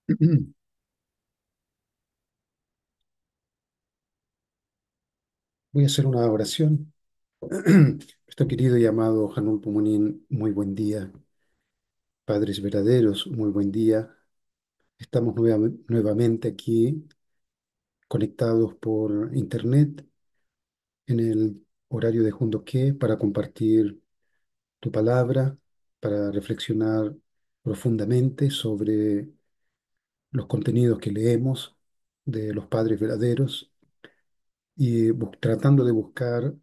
Voy a hacer una oración. Nuestro querido y amado Hanul Pumunín, muy buen día. Padres verdaderos, muy buen día. Estamos nuevamente aquí conectados por internet en el horario de Jundoqué para compartir tu palabra, para reflexionar profundamente sobre los contenidos que leemos de los padres verdaderos y tratando de buscar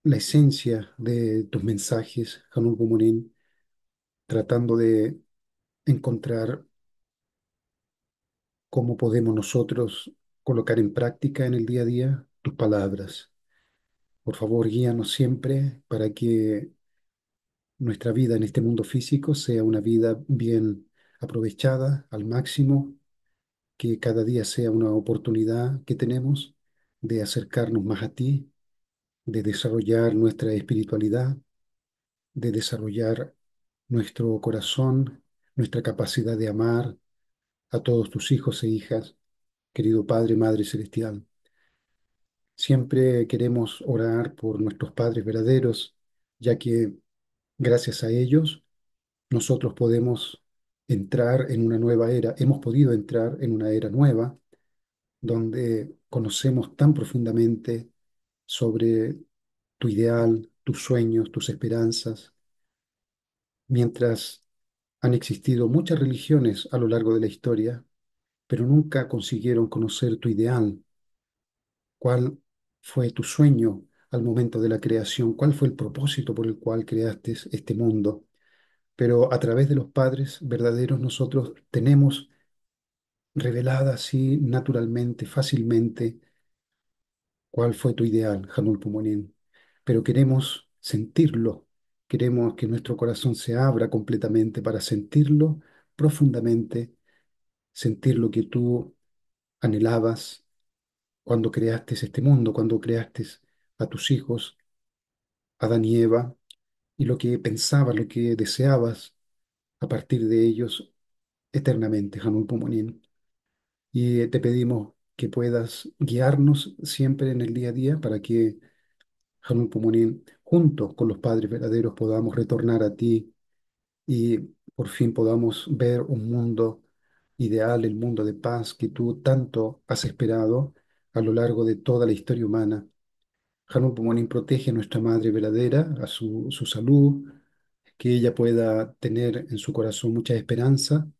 la esencia de tus mensajes, Hanul Pumunín, tratando de encontrar cómo podemos nosotros colocar en práctica en el día a día tus palabras. Por favor, guíanos siempre para que nuestra vida en este mundo físico sea una vida bien aprovechada al máximo, que cada día sea una oportunidad que tenemos de acercarnos más a ti, de desarrollar nuestra espiritualidad, de desarrollar nuestro corazón, nuestra capacidad de amar a todos tus hijos e hijas, querido Padre, Madre Celestial. Siempre queremos orar por nuestros padres verdaderos, ya que gracias a ellos nosotros podemos entrar en una nueva era, hemos podido entrar en una era nueva, donde conocemos tan profundamente sobre tu ideal, tus sueños, tus esperanzas, mientras han existido muchas religiones a lo largo de la historia, pero nunca consiguieron conocer tu ideal. ¿Cuál fue tu sueño al momento de la creación? ¿Cuál fue el propósito por el cual creaste este mundo? Pero a través de los padres verdaderos nosotros tenemos revelada así naturalmente, fácilmente, cuál fue tu ideal, Hanul Pumonín. Pero queremos sentirlo, queremos que nuestro corazón se abra completamente para sentirlo profundamente, sentir lo que tú anhelabas cuando creaste este mundo, cuando creaste a tus hijos, Adán y Eva, y lo que pensabas, lo que deseabas a partir de ellos eternamente, Hanul Pumonín. Y te pedimos que puedas guiarnos siempre en el día a día para que Hanul Pumonín, junto con los padres verdaderos, podamos retornar a ti y por fin podamos ver un mundo ideal, el mundo de paz que tú tanto has esperado a lo largo de toda la historia humana. Hanul Pumonín protege a nuestra madre verdadera, a su salud, que ella pueda tener en su corazón mucha esperanza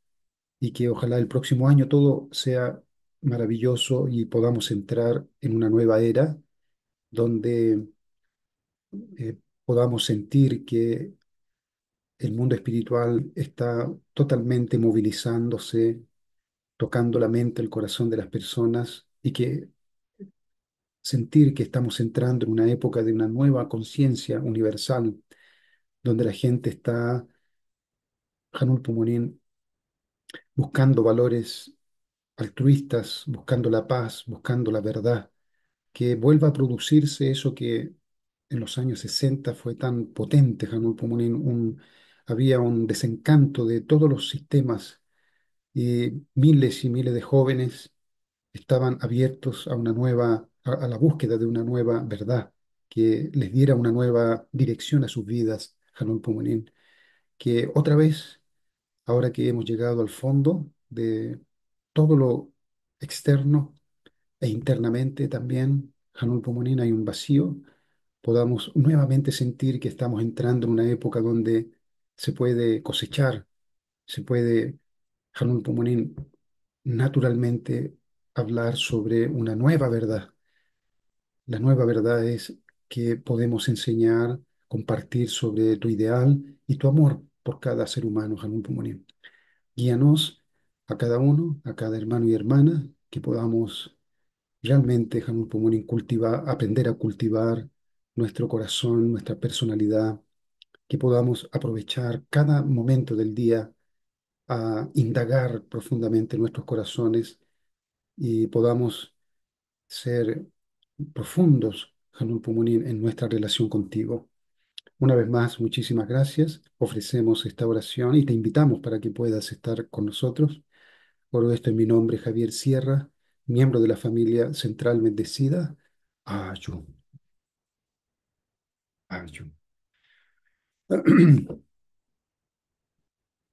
y que ojalá el próximo año todo sea maravilloso y podamos entrar en una nueva era donde podamos sentir que el mundo espiritual está totalmente movilizándose, tocando la mente, el corazón de las personas y que sentir que estamos entrando en una época de una nueva conciencia universal donde la gente está, Hanul Pumonín, buscando valores altruistas, buscando la paz, buscando la verdad, que vuelva a producirse eso que en los años 60 fue tan potente, Hanul Pumonín, había un desencanto de todos los sistemas y miles de jóvenes estaban abiertos a una nueva, a la búsqueda de una nueva verdad que les diera una nueva dirección a sus vidas, Hanul Pumonín, que otra vez, ahora que hemos llegado al fondo de todo lo externo e internamente también, Hanul Pumonín, hay un vacío, podamos nuevamente sentir que estamos entrando en una época donde se puede cosechar, se puede, Hanul Pumonín, naturalmente hablar sobre una nueva verdad. La nueva verdad es que podemos enseñar, compartir sobre tu ideal y tu amor por cada ser humano, Hanul Pumonín. Guíanos a cada uno, a cada hermano y hermana, que podamos realmente, Hanul Pumonín, cultivar, aprender a cultivar nuestro corazón, nuestra personalidad, que podamos aprovechar cada momento del día a indagar profundamente nuestros corazones y podamos ser profundos, Hanul Pumunin, en nuestra relación contigo. Una vez más, muchísimas gracias. Ofrecemos esta oración y te invitamos para que puedas estar con nosotros Oro esto en mi nombre, Javier Sierra, miembro de la familia Central Bendecida. Ayun, ayun.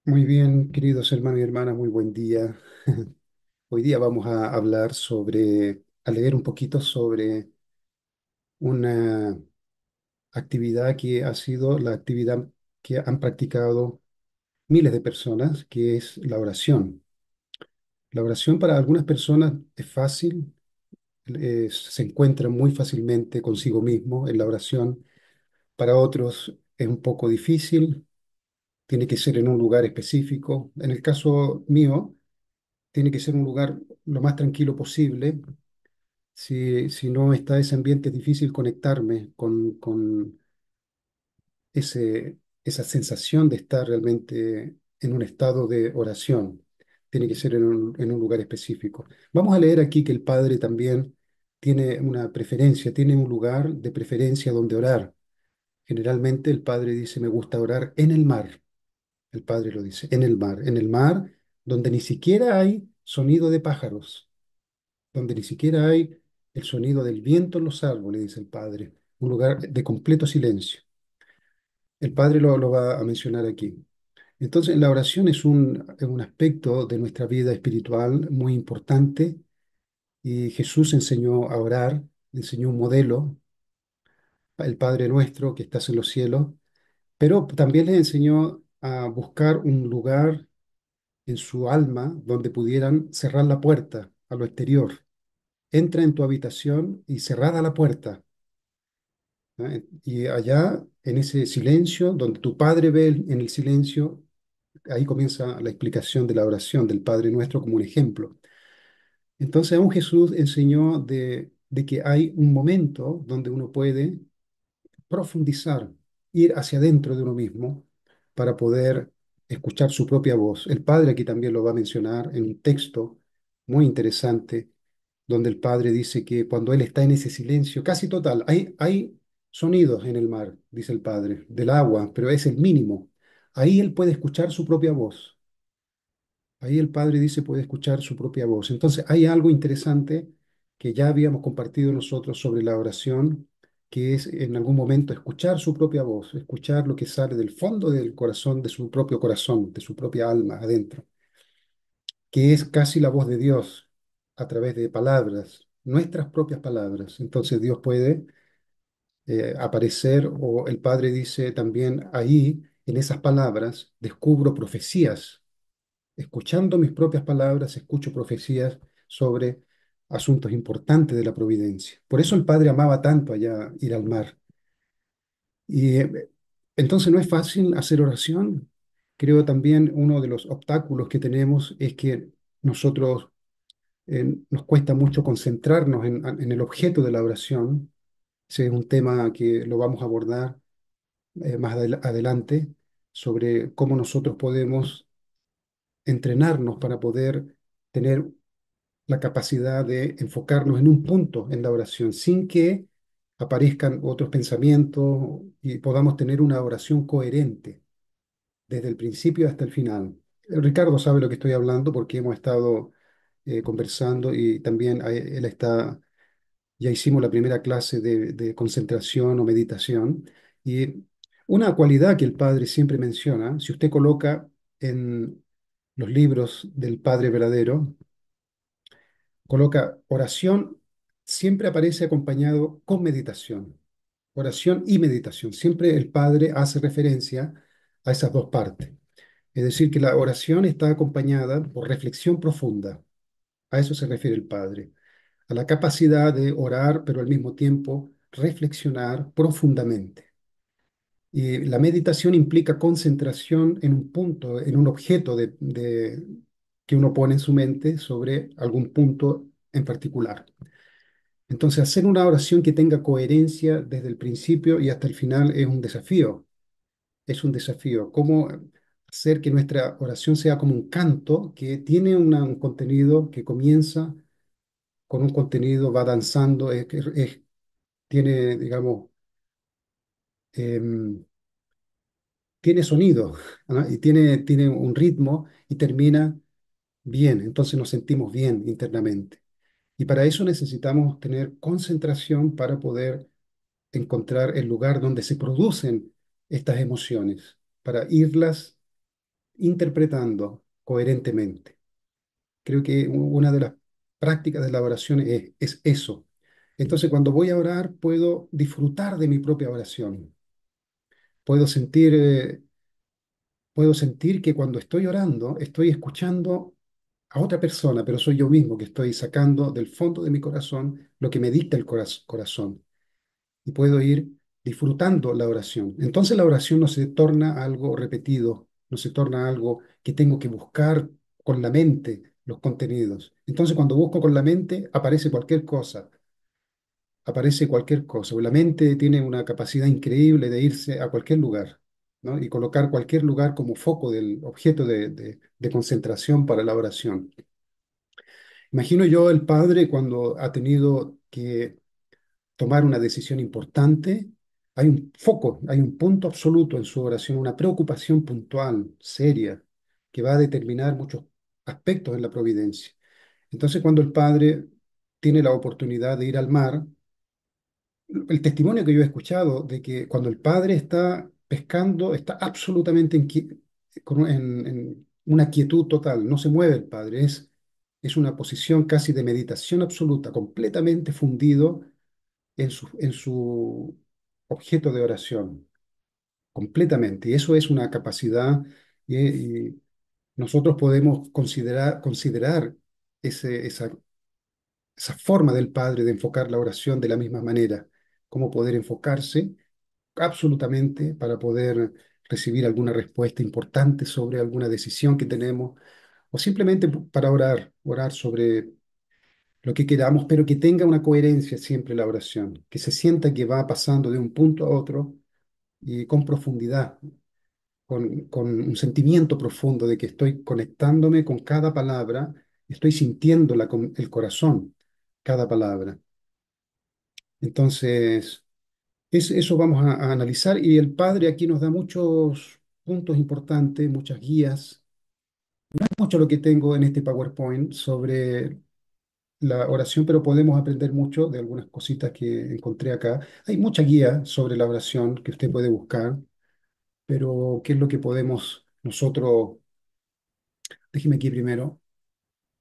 Muy bien, queridos hermanos y hermanas, muy buen día. Hoy día vamos a hablar a leer un poquito sobre una actividad que ha sido la actividad que han practicado miles de personas, que es la oración. La oración para algunas personas es fácil, se encuentra muy fácilmente consigo mismo en la oración. Para otros es un poco difícil, tiene que ser en un lugar específico. En el caso mío, tiene que ser un lugar lo más tranquilo posible. Si no está ese ambiente, es difícil conectarme con esa sensación de estar realmente en un estado de oración. Tiene que ser en un lugar específico. Vamos a leer aquí que el Padre también tiene una preferencia, tiene un lugar de preferencia donde orar. Generalmente el Padre dice, me gusta orar en el mar. El Padre lo dice, en el mar donde ni siquiera hay sonido de pájaros, donde ni siquiera hay el sonido del viento en los árboles, dice el Padre, un lugar de completo silencio. El Padre lo va a mencionar aquí. Entonces, la oración es un aspecto de nuestra vida espiritual muy importante y Jesús enseñó a orar, enseñó un modelo, el Padre nuestro que estás en los cielos, pero también les enseñó a buscar un lugar en su alma donde pudieran cerrar la puerta a lo exterior. Entra en tu habitación y cerrada la puerta. Y allá, en ese silencio, donde tu Padre ve en el silencio, ahí comienza la explicación de la oración del Padre Nuestro como un ejemplo. Entonces, aún Jesús enseñó de que hay un momento donde uno puede profundizar, ir hacia adentro de uno mismo para poder escuchar su propia voz. El Padre aquí también lo va a mencionar en un texto muy interesante, donde el Padre dice que cuando Él está en ese silencio casi total, hay sonidos en el mar, dice el Padre, del agua, pero es el mínimo. Ahí Él puede escuchar su propia voz. Ahí el Padre dice puede escuchar su propia voz. Entonces hay algo interesante que ya habíamos compartido nosotros sobre la oración, que es en algún momento escuchar su propia voz, escuchar lo que sale del fondo del corazón, de su propio corazón, de su propia alma adentro, que es casi la voz de Dios a través de palabras, nuestras propias palabras. Entonces Dios puede aparecer o el Padre dice también ahí, en esas palabras, descubro profecías. Escuchando mis propias palabras, escucho profecías sobre asuntos importantes de la providencia. Por eso el Padre amaba tanto allá ir al mar. Y entonces no es fácil hacer oración. Creo también uno de los obstáculos que tenemos es que nosotros nos cuesta mucho concentrarnos en el objeto de la oración. Ese es un tema que lo vamos a abordar adelante sobre cómo nosotros podemos entrenarnos para poder tener la capacidad de enfocarnos en un punto en la oración sin que aparezcan otros pensamientos y podamos tener una oración coherente desde el principio hasta el final. Ricardo sabe lo que estoy hablando porque hemos estado conversando y también él está, ya hicimos la primera clase de concentración o meditación y una cualidad que el padre siempre menciona, si usted coloca en los libros del Padre verdadero, coloca oración, siempre aparece acompañado con meditación. Oración y meditación. Siempre el Padre hace referencia a esas dos partes. Es decir, que la oración está acompañada por reflexión profunda. A eso se refiere el Padre. A la capacidad de orar, pero al mismo tiempo reflexionar profundamente. Y la meditación implica concentración en un punto, en un objeto que uno pone en su mente sobre algún punto en particular. Entonces, hacer una oración que tenga coherencia desde el principio y hasta el final es un desafío. Es un desafío. Cómo hacer que nuestra oración sea como un canto que tiene un contenido que comienza con un contenido, va danzando, tiene, digamos, em, tiene sonido, ¿no? Y tiene un ritmo y termina bien, entonces nos sentimos bien internamente. Y para eso necesitamos tener concentración para poder encontrar el lugar donde se producen estas emociones, para irlas interpretando coherentemente. Creo que una de las prácticas de la oración es eso. Entonces, cuando voy a orar, puedo disfrutar de mi propia oración. Puedo sentir, eh, puedo sentir que cuando estoy orando, estoy escuchando a otra persona, pero soy yo mismo que estoy sacando del fondo de mi corazón lo que me dicta el corazón. Y puedo ir disfrutando la oración. Entonces la oración no se torna algo repetido, no se torna algo que tengo que buscar con la mente los contenidos. Entonces cuando busco con la mente aparece cualquier cosa. La mente tiene una capacidad increíble de irse a cualquier lugar, ¿no? Y colocar cualquier lugar como foco del objeto de concentración para la oración. Imagino yo el padre cuando ha tenido que tomar una decisión importante, hay un foco, hay un punto absoluto en su oración, una preocupación puntual, seria, que va a determinar muchos aspectos en la providencia. Entonces, cuando el padre tiene la oportunidad de ir al mar, el testimonio que yo he escuchado de que cuando el padre está pescando, está absolutamente en una quietud total, no se mueve el padre, es una posición casi de meditación absoluta, completamente fundido en su objeto de oración, completamente. Y eso es una capacidad y nosotros podemos considerar esa forma del Padre de enfocar la oración de la misma manera, cómo poder enfocarse absolutamente para poder recibir alguna respuesta importante sobre alguna decisión que tenemos o simplemente para orar sobre lo que queramos, pero que tenga una coherencia siempre la oración, que se sienta que va pasando de un punto a otro y con profundidad, con un sentimiento profundo de que estoy conectándome con cada palabra, estoy sintiéndola con el corazón, cada palabra. Entonces, eso vamos a analizar y el Padre aquí nos da muchos puntos importantes, muchas guías. Mucho lo que tengo en este PowerPoint sobre la oración, pero podemos aprender mucho de algunas cositas que encontré acá. Hay mucha guía sobre la oración que usted puede buscar, pero ¿qué es lo que podemos nosotros? Déjeme aquí primero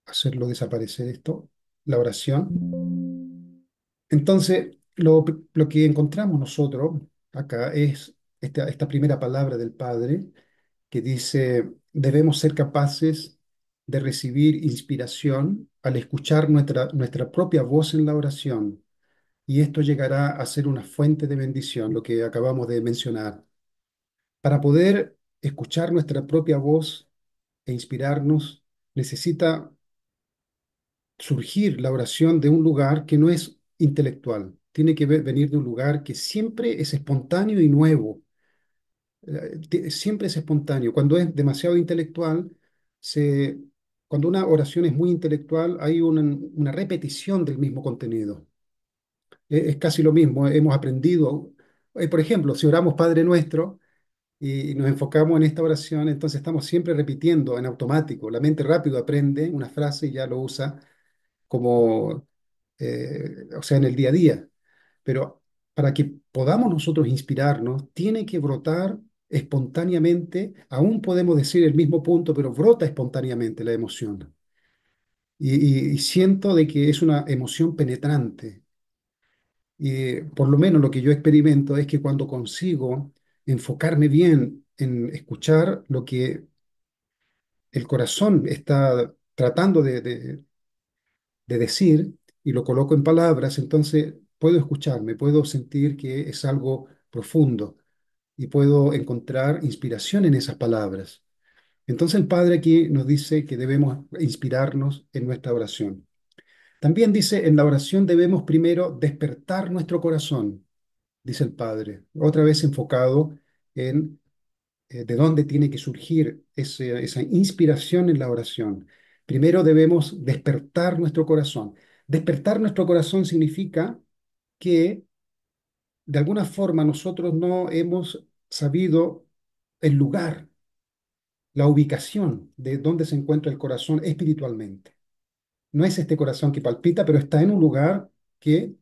hacerlo desaparecer esto, la oración. Entonces, lo que encontramos nosotros acá es esta primera palabra del Padre que dice, debemos ser capaces de recibir inspiración al escuchar nuestra propia voz en la oración y esto llegará a ser una fuente de bendición, lo que acabamos de mencionar. Para poder escuchar nuestra propia voz e inspirarnos, necesita surgir la oración de un lugar que no es intelectual. Tiene que venir de un lugar que siempre es espontáneo y nuevo. Siempre es espontáneo. Cuando es demasiado intelectual, se, cuando una oración es muy intelectual, hay una repetición del mismo contenido. Es casi lo mismo. Hemos aprendido, por ejemplo, si oramos Padre Nuestro y nos enfocamos en esta oración, entonces estamos siempre repitiendo en automático. La mente rápido aprende una frase y ya lo usa como, o sea, en el día a día. Pero para que podamos nosotros inspirarnos, tiene que brotar espontáneamente, aún podemos decir el mismo punto, pero brota espontáneamente la emoción. Y siento de que es una emoción penetrante. Y por lo menos lo que yo experimento es que cuando consigo enfocarme bien en escuchar lo que el corazón está tratando de decir y lo coloco en palabras, entonces puedo escucharme, puedo sentir que es algo profundo y puedo encontrar inspiración en esas palabras. Entonces el Padre aquí nos dice que debemos inspirarnos en nuestra oración. También dice, en la oración debemos primero despertar nuestro corazón, dice el Padre, otra vez enfocado en de dónde tiene que surgir esa inspiración en la oración. Primero debemos despertar nuestro corazón. Despertar nuestro corazón significa que de alguna forma nosotros no hemos sabido el lugar. la ubicación de dónde se encuentra el corazón espiritualmente. No es este corazón que palpita, pero está en un lugar que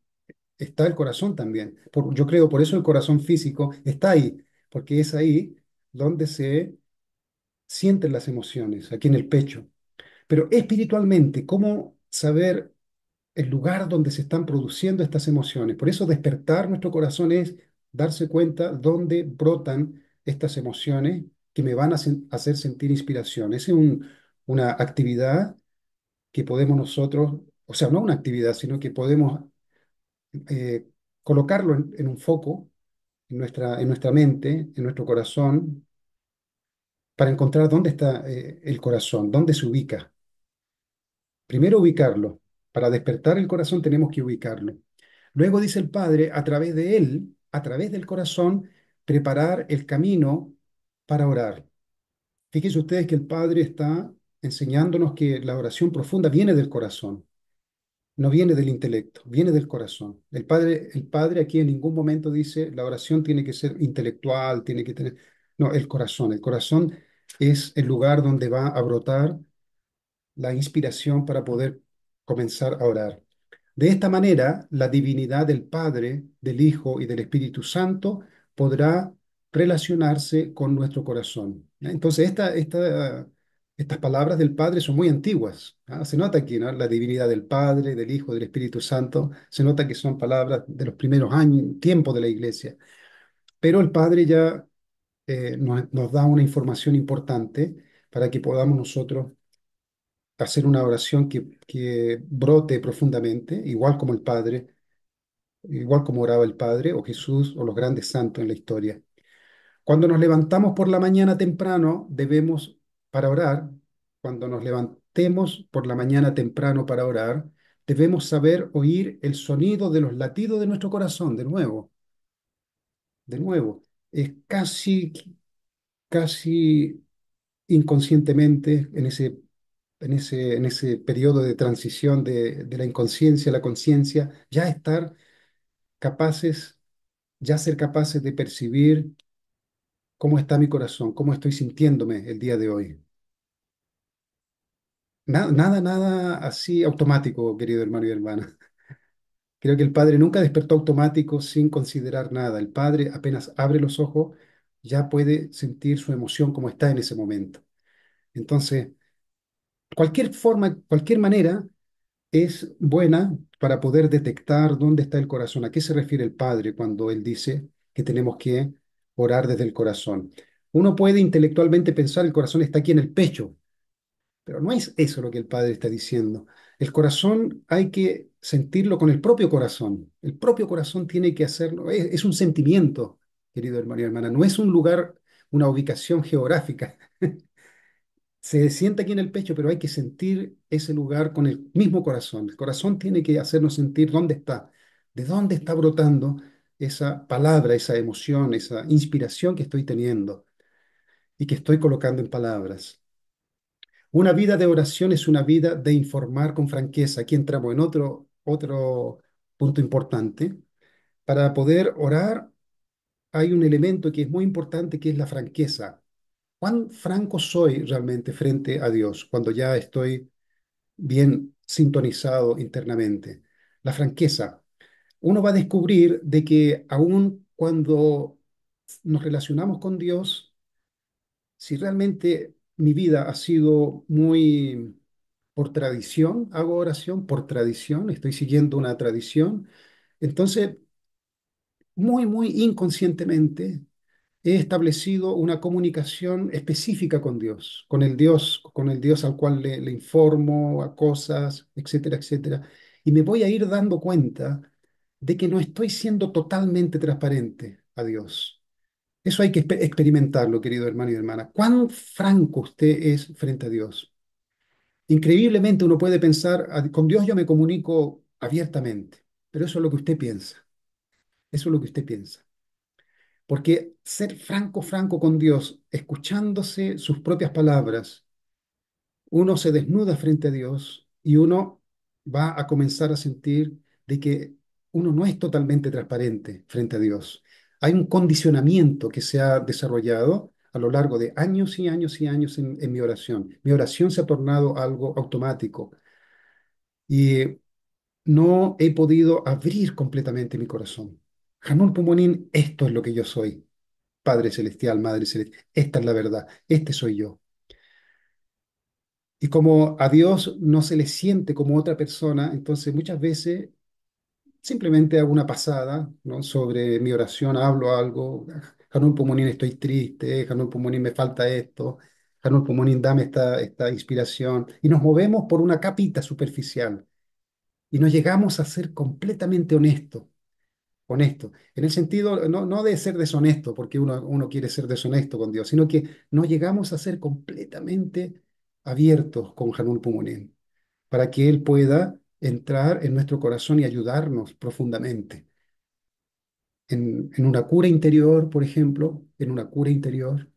está el corazón también. Yo creo, por eso el corazón físico está ahí, porque es ahí donde se sienten las emociones, aquí en el pecho. Pero espiritualmente, ¿cómo saber el lugar donde se están produciendo estas emociones? Por eso despertar nuestro corazón es darse cuenta dónde brotan estas emociones que me van a hacer sentir inspiración. Esa es una actividad que podemos nosotros, o sea, no una actividad, sino que podemos eh, colocarlo en un foco en nuestra mente, en nuestro corazón, para encontrar dónde está el corazón, dónde se ubica. Primero ubicarlo. Para despertar el corazón tenemos que ubicarlo. Luego dice el Padre, a través de él, a través del corazón, preparar el camino para orar. Fíjense ustedes que el Padre está enseñándonos que la oración profunda viene del corazón, no viene del intelecto, viene del corazón. El Padre aquí en ningún momento dice la oración tiene que ser intelectual, tiene que tener... No, el corazón. El corazón es el lugar donde va a brotar la inspiración para poder comenzar a orar. De esta manera, la divinidad del Padre, del Hijo y del Espíritu Santo podrá relacionarse con nuestro corazón. ¿Ya? Entonces, estas palabras del Padre son muy antiguas. ¿Ah? Se nota aquí, ¿no? La divinidad del Padre, del Hijo, del Espíritu Santo. Se nota que son palabras de los primeros años, tiempos de la Iglesia. Pero el Padre ya nos da una información importante para que podamos nosotros hacer una oración que brote profundamente, igual como el Padre, igual como oraba el Padre o Jesús o los grandes santos en la historia. Cuando nos levantamos por la mañana temprano, debemos, para orar, cuando nos levantemos por la mañana temprano para orar, debemos saber oír el sonido de los latidos de nuestro corazón, de nuevo. Es casi inconscientemente en ese periodo de transición de la inconsciencia a la conciencia, ya estar capaces, ya ser capaces de percibir cómo está mi corazón, cómo estoy sintiéndome el día de hoy. Nada así automático, querido hermano y hermana. Creo que el Padre nunca despertó automático sin considerar nada. El Padre apenas abre los ojos, ya puede sentir su emoción como está en ese momento. Entonces, cualquier forma, cualquier manera es buena para poder detectar dónde está el corazón. ¿A qué se refiere el Padre cuando Él dice que tenemos que orar desde el corazón? Uno puede intelectualmente pensar el corazón está aquí en el pecho, pero no es eso lo que el Padre está diciendo. El corazón hay que sentirlo con el propio corazón. El propio corazón tiene que hacerlo. Es un sentimiento, querido hermano y hermana. No es un lugar, una ubicación geográfica. Se siente aquí en el pecho, pero hay que sentir ese lugar con el mismo corazón. El corazón tiene que hacernos sentir dónde está, de dónde está brotando esa palabra, esa emoción, esa inspiración que estoy teniendo y que estoy colocando en palabras. Una vida de oración es una vida de informar con franqueza. Aquí entramos en otro punto importante. Para poder orar hay un elemento que es muy importante, que es la franqueza. ¿Cuán franco soy realmente frente a Dios cuando ya estoy bien sintonizado internamente? La franqueza. Uno va a descubrir de que aun cuando nos relacionamos con Dios, si realmente mi vida ha sido muy por tradición, hago oración por tradición, estoy siguiendo una tradición, entonces muy inconscientemente he establecido una comunicación específica con el Dios al cual le informo a cosas, etcétera, etcétera. Y me voy a ir dando cuenta de que no estoy siendo totalmente transparente a Dios. Eso hay que experimentarlo, querido hermano y hermana. ¿Cuán franco usted es frente a Dios? Increíblemente uno puede pensar, con Dios yo me comunico abiertamente, pero eso es lo que usted piensa. Eso es lo que usted piensa. Porque ser franco con Dios, escuchándose sus propias palabras, uno se desnuda frente a Dios y uno va a comenzar a sentir de que uno no es totalmente transparente frente a Dios. Hay un condicionamiento que se ha desarrollado a lo largo de años y años y años en mi oración. Mi oración se ha tornado algo automático y no he podido abrir completamente mi corazón. Hanul Pumonín, esto es lo que yo soy. Padre Celestial, Madre Celestial, esta es la verdad, este soy yo. Y como a Dios no se le siente como otra persona, entonces muchas veces simplemente hago una pasada, ¿no? Sobre mi oración, hablo algo. Hanul Pumonín, estoy triste. Hanul Pumonín, me falta esto. Hanul Pumonín, dame esta inspiración. Y nos movemos por una capita superficial y no llegamos a ser completamente honestos. Honesto, en el sentido no de ser deshonesto, porque uno quiere ser deshonesto con Dios, sino que no llegamos a ser completamente abiertos con Hanul Pumonín, para que Él pueda entrar en nuestro corazón y ayudarnos profundamente. En una cura interior, por ejemplo, en una cura interior,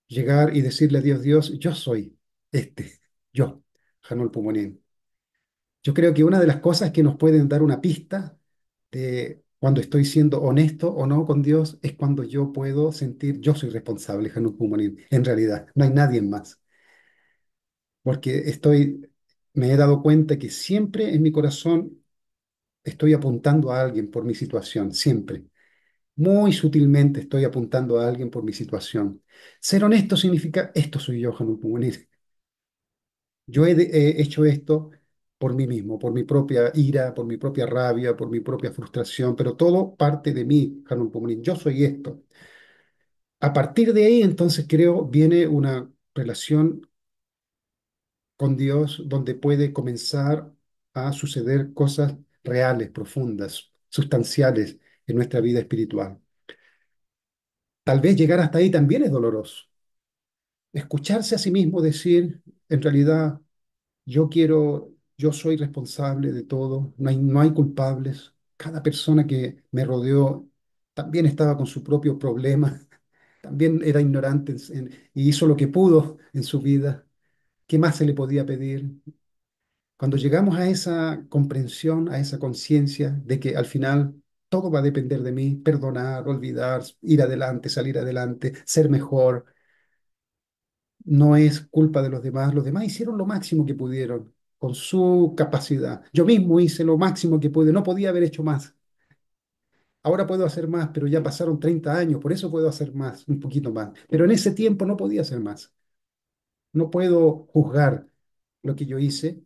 llegar y decirle a Dios, Dios, yo soy este, yo, Hanul Pumonín. Yo creo que una de las cosas que nos pueden dar una pista de cuando estoy siendo honesto o no con Dios es cuando yo puedo sentir, yo soy responsable, Hanuk Pumonim. En realidad, no hay nadie más, porque me he dado cuenta que siempre en mi corazón estoy apuntando a alguien por mi situación, siempre. Muy sutilmente estoy apuntando a alguien por mi situación. Ser honesto significa, esto soy yo, Hanuk Pumonim. He hecho esto por mí mismo, por mi propia ira, por mi propia rabia, por mi propia frustración, pero todo parte de mí, Hanul Pumunin. Yo soy esto. A partir de ahí, entonces, creo, viene una relación con Dios donde puede comenzar a suceder cosas reales, profundas, sustanciales en nuestra vida espiritual. Tal vez llegar hasta ahí también es doloroso. Escucharse a sí mismo decir, en realidad, yo soy responsable de todo, no hay culpables. Cada persona que me rodeó también estaba con su propio problema, también era ignorante y hizo lo que pudo en su vida. ¿Qué más se le podía pedir? Cuando llegamos a esa comprensión, a esa conciencia de que al final todo va a depender de mí, perdonar, olvidar, ir adelante, salir adelante, ser mejor, no es culpa de los demás hicieron lo máximo que pudieron con su capacidad. Yo mismo hice lo máximo que pude, no podía haber hecho más. Ahora puedo hacer más, pero ya pasaron 30 años, por eso puedo hacer más, un poquito más. Pero en ese tiempo no podía hacer más. No puedo juzgar lo que yo hice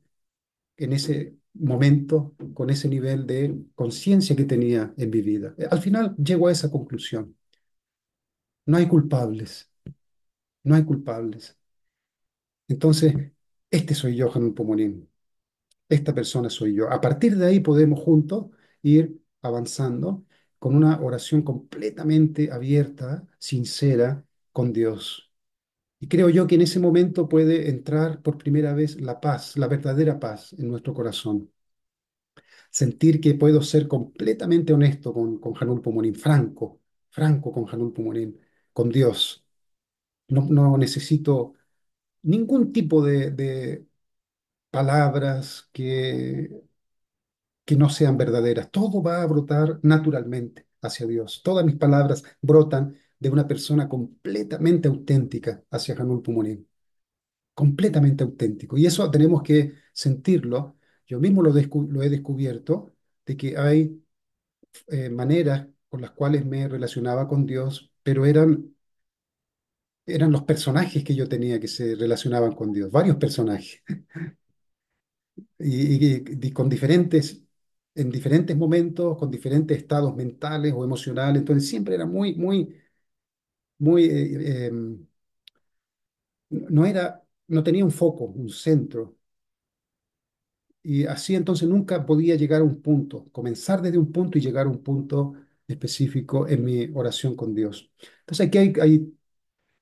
en ese momento, con ese nivel de conciencia que tenía en mi vida. Al final llego a esa conclusión. No hay culpables, no hay culpables. Entonces, este soy yo, Janul Pomonín. Esta persona soy yo. A partir de ahí podemos juntos ir avanzando con una oración completamente abierta, sincera con Dios. Y creo yo que en ese momento puede entrar por primera vez la paz, la verdadera paz en nuestro corazón. Sentir que puedo ser completamente honesto con Hanul Pumorín, franco con Hanul Pumorín, con Dios. No necesito ningún tipo de palabras que no sean verdaderas. Todo va a brotar naturalmente hacia Dios. Todas mis palabras brotan de una persona completamente auténtica hacia Hanul Pumonim, completamente auténtico. Y eso tenemos que sentirlo. Yo mismo lo he descubierto, de que hay maneras con las cuales me relacionaba con Dios, pero eran los personajes que yo tenía que se relacionaban con Dios, varios personajes, y con en diferentes momentos, con diferentes estados mentales o emocionales. Entonces siempre era muy, no tenía un foco, un centro. Y así entonces nunca podía llegar a un punto, comenzar desde un punto y llegar a un punto específico en mi oración con Dios. Entonces aquí hay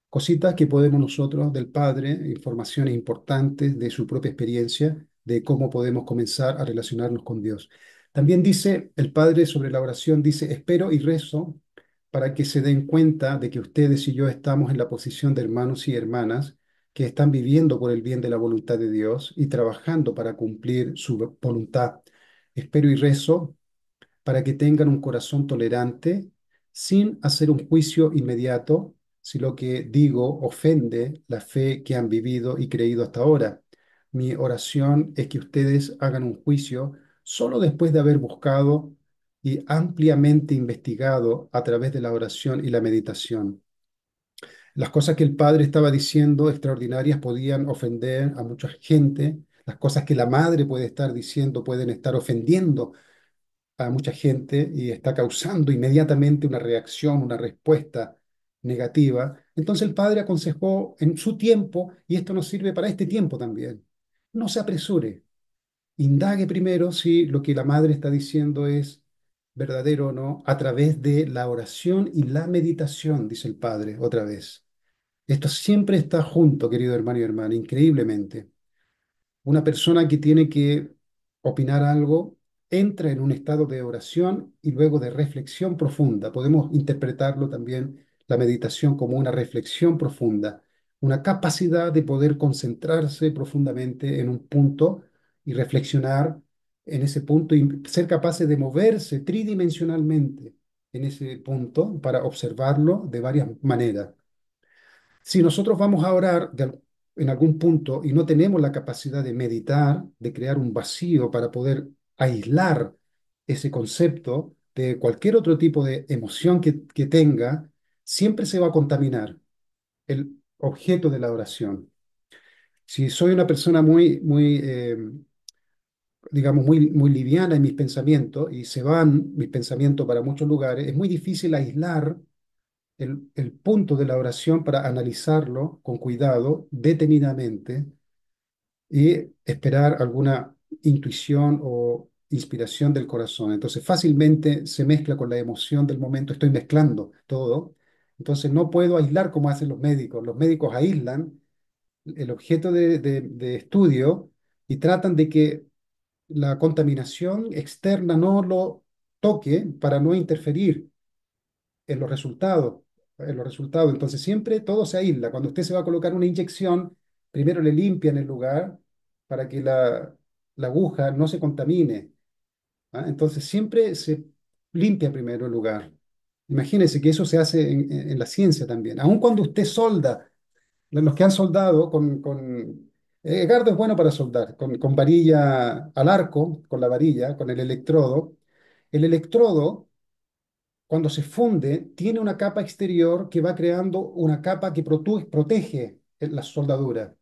cositas que podemos nosotros del Padre, informaciones importantes de su propia experiencia, de cómo podemos comenzar a relacionarnos con Dios. También dice el Padre sobre la oración, dice, espero y rezo para que se den cuenta de que ustedes y yo estamos en la posición de hermanos y hermanas que están viviendo por el bien de la voluntad de Dios y trabajando para cumplir su voluntad. Espero y rezo para que tengan un corazón tolerante, sin hacer un juicio inmediato, si lo que digo ofende la fe que han vivido y creído hasta ahora. Mi oración es que ustedes hagan un juicio solo después de haber buscado y ampliamente investigado a través de la oración y la meditación. Las cosas que el padre estaba diciendo extraordinarias podían ofender a mucha gente. Las cosas que la madre puede estar diciendo pueden estar ofendiendo a mucha gente y está causando inmediatamente una reacción, una respuesta negativa. Entonces el padre aconsejó en su tiempo, y esto nos sirve para este tiempo también, no se apresure, indague primero si lo que la madre está diciendo es verdadero o no, a través de la oración y la meditación, dice el padre otra vez. Esto siempre está junto, querido hermano y hermana, increíblemente. Una persona que tiene que opinar algo entra en un estado de oración y luego de reflexión profunda. Podemos interpretarlo también la meditación como una reflexión profunda, una capacidad de poder concentrarse profundamente en un punto y reflexionar en ese punto y ser capaces de moverse tridimensionalmente en ese punto para observarlo de varias maneras. Si nosotros vamos a orar en algún punto y no tenemos la capacidad de meditar, de crear un vacío para poder aislar ese concepto de cualquier otro tipo de emoción que tenga, siempre se va a contaminar el objeto de la oración. Si soy una persona digamos, muy liviana en mis pensamientos y se van mis pensamientos para muchos lugares, es muy difícil aislar el punto de la oración para analizarlo con cuidado, detenidamente, y esperar alguna intuición o inspiración del corazón. Entonces fácilmente se mezcla con la emoción del momento, estoy mezclando todo. Entonces no puedo aislar como hacen los médicos. Los médicos aíslan el objeto de estudio y tratan de que la contaminación externa no lo toque para no interferir en los resultados, en los resultados. Entonces siempre todo se aísla. Cuando usted se va a colocar una inyección, primero le limpian el lugar para que la aguja no se contamine. ¿Ah? Entonces siempre se limpia primero el lugar. Imagínese que eso se hace en la ciencia también. Aun cuando usted solda, los que han soldado Edgardo es bueno para soldar, con varilla al arco, con la varilla, con el electrodo. El electrodo cuando se funde, tiene una capa exterior que va creando una capa que protege la soldadura.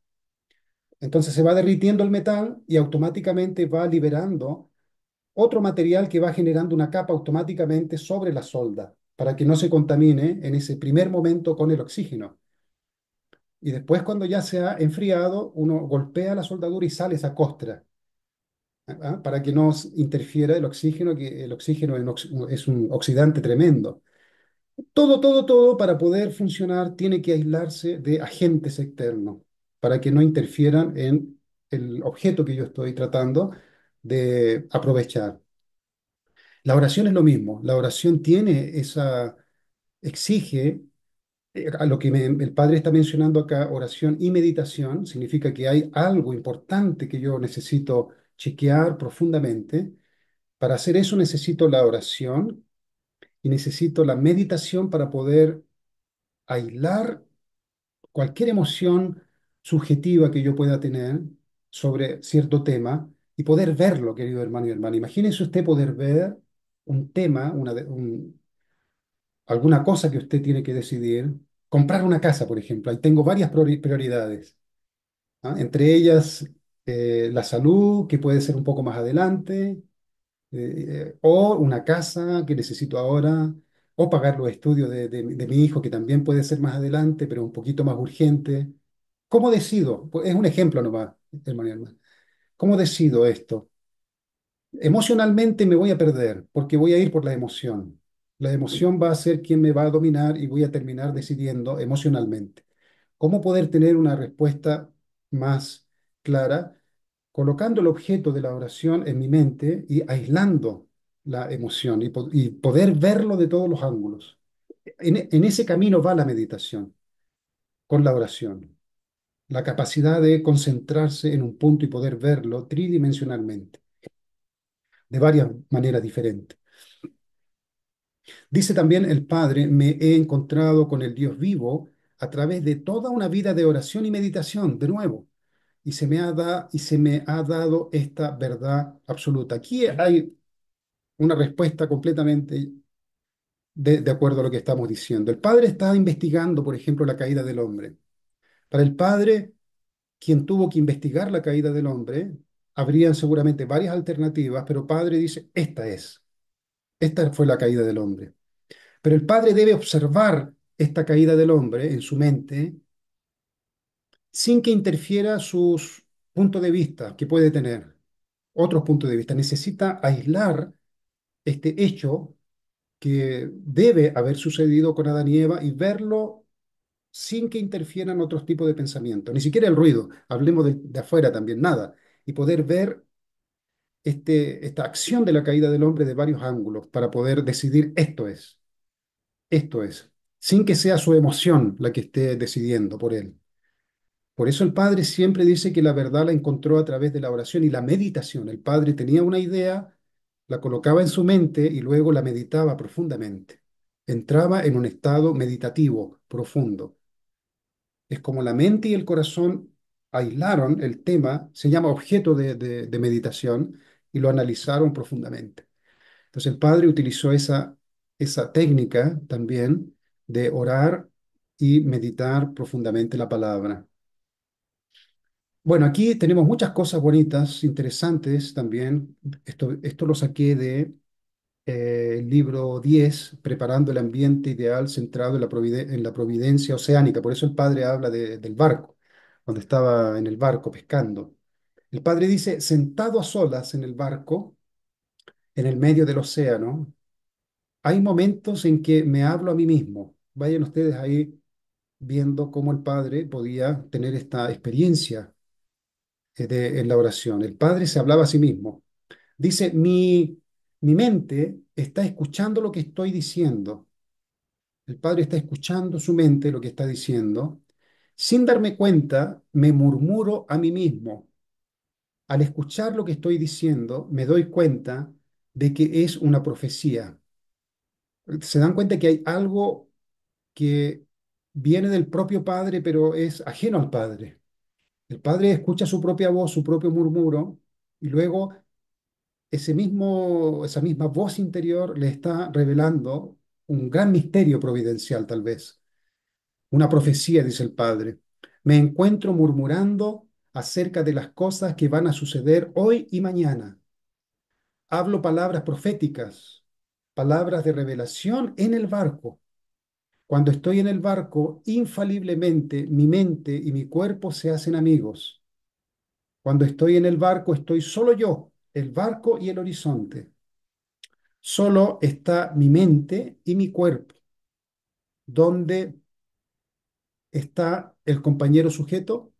Entonces se va derritiendo el metal y automáticamente va liberando otro material que va generando una capa automáticamente sobre la solda para que no se contamine en ese primer momento con el oxígeno. Y después cuando ya se ha enfriado, uno golpea la soldadura y sale esa costra. Para que no interfiera el oxígeno, que el oxígeno es un oxidante tremendo. Todo para poder funcionar tiene que aislarse de agentes externos para que no interfieran en el objeto que yo estoy tratando de aprovechar. La oración es lo mismo. La oración exige, a lo que el padre está mencionando acá, oración y meditación, significa que hay algo importante que yo necesito chequear profundamente. Para hacer eso necesito la oración y necesito la meditación para poder aislar cualquier emoción subjetiva que yo pueda tener sobre cierto tema y poder verlo, querido hermano y hermana. Imagínese usted poder ver un tema, alguna cosa que usted tiene que decidir, comprar una casa, por ejemplo. Ahí tengo varias prioridades, ¿ah? Entre ellas la salud, que puede ser un poco más adelante, o una casa que necesito ahora, o pagar los estudios de mi hijo, que también puede ser más adelante, pero un poquito más urgente. ¿Cómo decido? Pues es un ejemplo nomás, hermano y hermana. ¿Cómo decido esto? Emocionalmente me voy a perder porque voy a ir por la emoción. La emoción va a ser quien me va a dominar y voy a terminar decidiendo emocionalmente. ¿Cómo poder tener una respuesta más clara? Colocando el objeto de la oración en mi mente y aislando la emoción y poder verlo de todos los ángulos. En ese camino va la meditación con la oración, la capacidad de concentrarse en un punto y poder verlo tridimensionalmente, de varias maneras diferentes. Dice también el Padre, me he encontrado con el Dios vivo a través de toda una vida de oración y meditación, de nuevo, y se me ha dado esta verdad absoluta. Aquí hay una respuesta completamente de acuerdo a lo que estamos diciendo. El Padre está investigando, por ejemplo, la caída del hombre. Para el Padre, quien tuvo que investigar la caída del hombre, habrían seguramente varias alternativas, pero Padre dice, esta fue la caída del hombre. Pero el Padre debe observar esta caída del hombre en su mente sin que interfiera sus puntos de vista que puede tener, otros puntos de vista. Necesita aislar este hecho que debe haber sucedido con Adán y Eva y verlo sin que interfieran otros tipos de pensamiento, ni siquiera el ruido, hablemos de afuera también, nada, y poder ver esta acción de la caída del hombre de varios ángulos para poder decidir esto es, sin que sea su emoción la que esté decidiendo por él. Por eso el Padre siempre dice que la verdad la encontró a través de la oración y la meditación. El Padre tenía una idea, la colocaba en su mente y luego la meditaba profundamente. Entraba en un estado meditativo profundo. Es como la mente y el corazón aislaron el tema, se llama objeto de meditación, y lo analizaron profundamente. Entonces el Padre utilizó esa técnica también de orar y meditar profundamente la palabra. Bueno, aquí tenemos muchas cosas bonitas, interesantes también. Esto lo saqué de el libro 10, Preparando el ambiente ideal centrado en la providencia oceánica. Por eso el padre habla del barco, cuando estaba en el barco pescando. El padre dice, sentado a solas en el barco, en el medio del océano, hay momentos en que me hablo a mí mismo. Vayan ustedes ahí viendo cómo el padre podía tener esta experiencia en la oración. El padre se hablaba a sí mismo. Dice, mi mente está escuchando lo que estoy diciendo. El padre está escuchando su mente, lo que está diciendo. Sin darme cuenta, me murmuro a mí mismo. Al escuchar lo que estoy diciendo, me doy cuenta de que es una profecía. Se dan cuenta que hay algo que viene del propio padre, pero es ajeno al padre. El padre escucha su propia voz, su propio murmuro, y luego esa misma voz interior le está revelando un gran misterio providencial, tal vez. Una profecía, dice el Padre. Me encuentro murmurando acerca de las cosas que van a suceder hoy y mañana. Hablo palabras proféticas, palabras de revelación en el barco. Cuando estoy en el barco, infaliblemente mi mente y mi cuerpo se hacen amigos. Cuando estoy en el barco, estoy solo yo, el barco y el horizonte. Solo está mi mente y mi cuerpo. ¿Dónde está el compañero sujeto?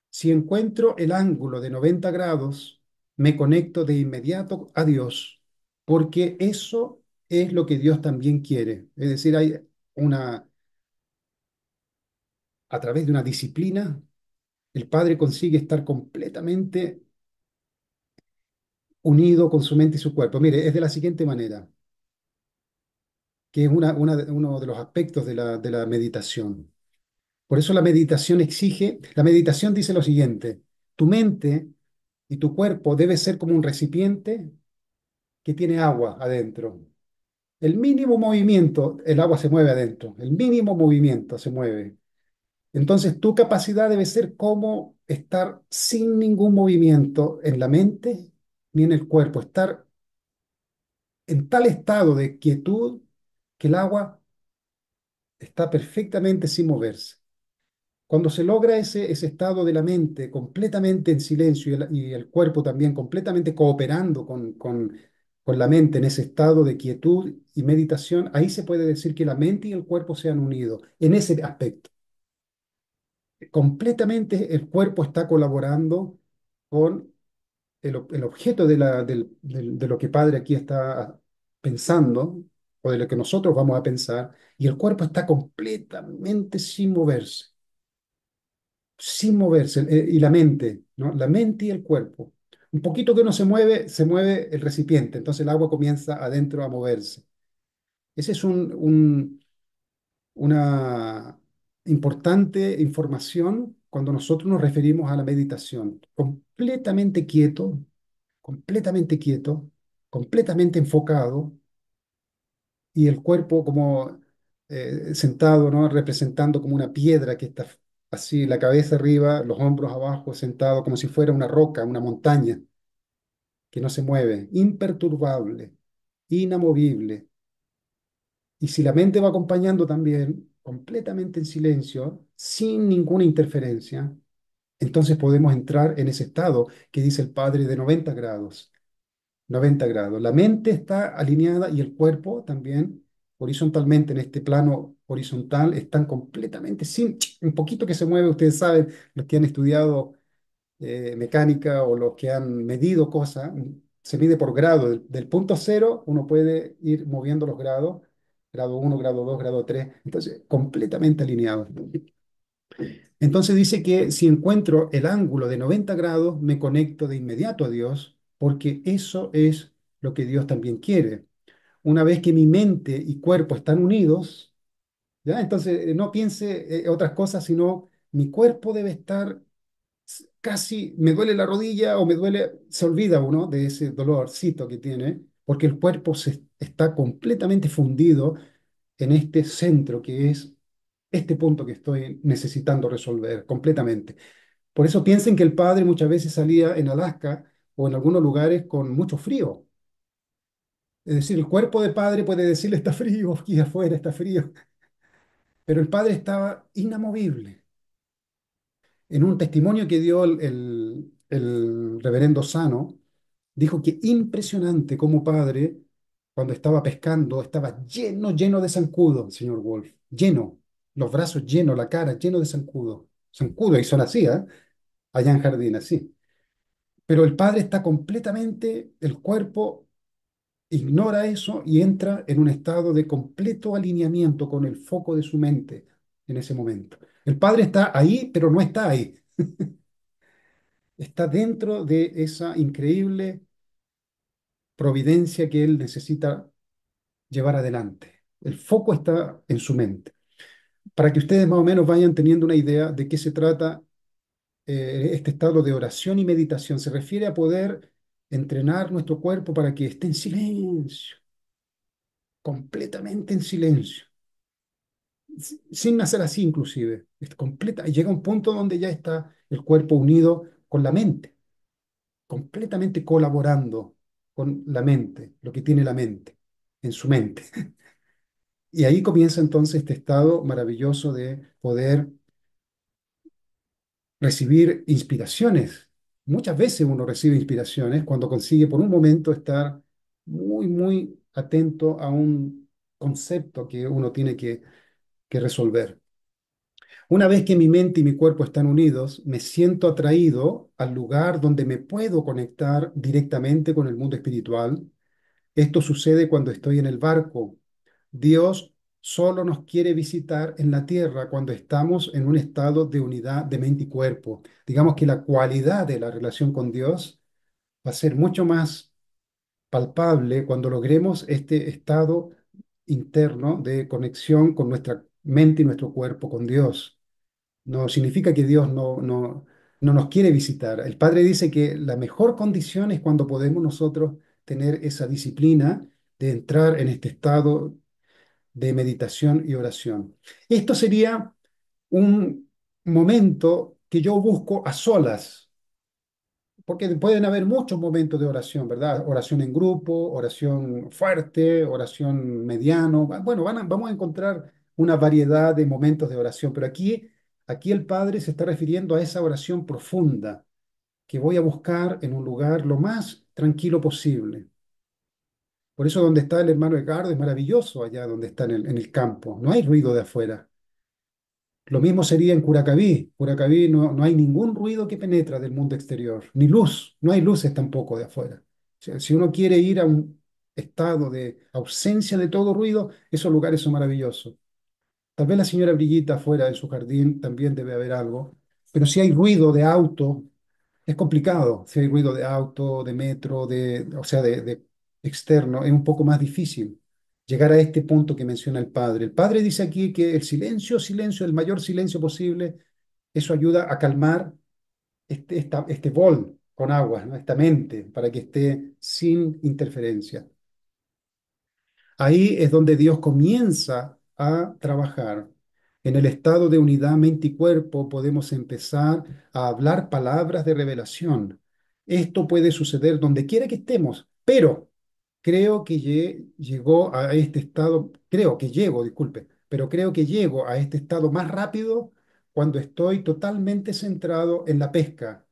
Si encuentro el ángulo de 90 grados, me conecto de inmediato a Dios, porque eso es lo que Dios también quiere. Es decir, una, a través de una disciplina, el Padre consigue estar completamente unido con su mente y su cuerpo. Mire, es de la siguiente manera, que es uno de los aspectos de la meditación. Por eso la meditación dice lo siguiente, tu mente y tu cuerpo debe ser como un recipiente que tiene agua adentro. El mínimo movimiento, el agua se mueve adentro, el mínimo movimiento se mueve. Entonces tu capacidad debe ser como estar sin ningún movimiento en la mente ni en el cuerpo, estar en tal estado de quietud que el agua está perfectamente sin moverse. Cuando se logra ese estado de la mente completamente en silencio y el cuerpo también completamente cooperando con la mente en ese estado de quietud y meditación, ahí se puede decir que la mente y el cuerpo se han unido en ese aspecto. Completamente el cuerpo está colaborando con el objeto de lo que Padre aquí está pensando o de lo que nosotros vamos a pensar, y el cuerpo está completamente sin moverse, y la mente, ¿no? La mente y el cuerpo. Un poquito que uno se mueve el recipiente, entonces el agua comienza adentro a moverse. Ese es una importante información cuando nosotros nos referimos a la meditación. Completamente quieto, completamente enfocado y el cuerpo como sentado, ¿no? Representando como una piedra que está así, la cabeza arriba, los hombros abajo, sentado como si fuera una roca, una montaña que no se mueve, imperturbable, inamovible. Y si la mente va acompañando también, completamente en silencio, sin ninguna interferencia, entonces podemos entrar en ese estado que dice el padre de 90 grados. 90 grados. La mente está alineada y el cuerpo también horizontalmente en este plano horizontal están completamente sin un poquito que se mueve. Ustedes saben, los que han estudiado mecánica o los que han medido cosas, se mide por grado. Del punto cero uno puede ir moviendo los grados, grado uno, grado 2, grado 3. Entonces, completamente alineado. Entonces dice que si encuentro el ángulo de 90 grados, me conecto de inmediato a Dios, porque eso es lo que Dios también quiere. Una vez que mi mente y cuerpo están unidos, ¿ya? Entonces no piense otras cosas, sino mi cuerpo debe estar casi, me duele la rodilla o me duele, se olvida uno de ese dolorcito que tiene, porque el cuerpo está completamente fundido en este centro que es este punto que estoy necesitando resolver completamente. Por eso piensen que el padre muchas veces salía en Alaska o en algunos lugares con mucho frío. Es decir, el cuerpo de padre puede decirle está frío, aquí afuera está frío, pero el padre estaba inamovible. En un testimonio que dio el reverendo Sano, dijo que impresionante como padre, cuando estaba pescando, estaba lleno de zancudo, señor Wolf, lleno, los brazos llenos, la cara lleno de zancudo. Zancudo, y son así, ¿eh? Allá en Jardín, así. Pero el padre está completamente, el cuerpo ignora eso y entra en un estado de completo alineamiento con el foco de su mente en ese momento. El padre está ahí, pero no está ahí. Está dentro de esa increíble providencia que él necesita llevar adelante. El foco está en su mente. Para que ustedes más o menos vayan teniendo una idea de qué se trata este estado de oración y meditación, se refiere a poder entrenar nuestro cuerpo para que esté en silencio, completamente en silencio, sin hacer así inclusive. Es completa, llega un punto donde ya está el cuerpo unido con la mente, completamente colaborando con la mente, lo que tiene la mente, en su mente. Y ahí comienza entonces este estado maravilloso de poder recibir inspiraciones. Muchas veces uno recibe inspiraciones cuando consigue por un momento estar muy atento a un concepto que uno tiene que resolver. Una vez que mi mente y mi cuerpo están unidos, me siento atraído al lugar donde me puedo conectar directamente con el mundo espiritual. Esto sucede cuando estoy en el barco. Dios solo nos quiere visitar en la tierra cuando estamos en un estado de unidad de mente y cuerpo. Digamos que la cualidad de la relación con Dios va a ser mucho más palpable cuando logremos este estado interno de conexión con nuestra mente y nuestro cuerpo con Dios. No significa que Dios no nos quiere visitar. El Padre dice que la mejor condición es cuando podemos nosotros tener esa disciplina de entrar en este estado de meditación y oración. Esto sería un momento que yo busco a solas, porque pueden haber muchos momentos de oración, ¿verdad? Oración en grupo, oración fuerte, oración mediano. Bueno, vamos a encontrar una variedad de momentos de oración, pero aquí el Padre se está refiriendo a esa oración profunda que voy a buscar en un lugar lo más tranquilo posible. Por eso donde está el hermano Edgardo es maravilloso allá donde está en el campo. No hay ruido de afuera. Lo mismo sería en Curacaví. Curacaví no hay ningún ruido que penetra del mundo exterior, ni luz. No hay luces tampoco de afuera. O sea, si uno quiere ir a un estado de ausencia de todo ruido, esos lugares son maravillosos. Tal vez la señora Brillita afuera en su jardín también debe haber algo, pero si hay ruido de auto, es complicado. Si hay ruido de auto, de metro, o sea, de externo, es un poco más difícil. llegar a este punto que menciona el Padre. El Padre dice aquí que el silencio, silencio, el mayor silencio posible, eso ayuda a calmar este bol con agua, ¿no? Esta mente, para que esté sin interferencia. Ahí es donde Dios comienza a trabajar. En el estado de unidad mente y cuerpo podemos empezar a hablar palabras de revelación. Esto puede suceder donde quiera que estemos, pero creo que llegó a este estado, creo que llego, disculpe, pero creo que llego a este estado más rápido cuando estoy totalmente centrado en la pesca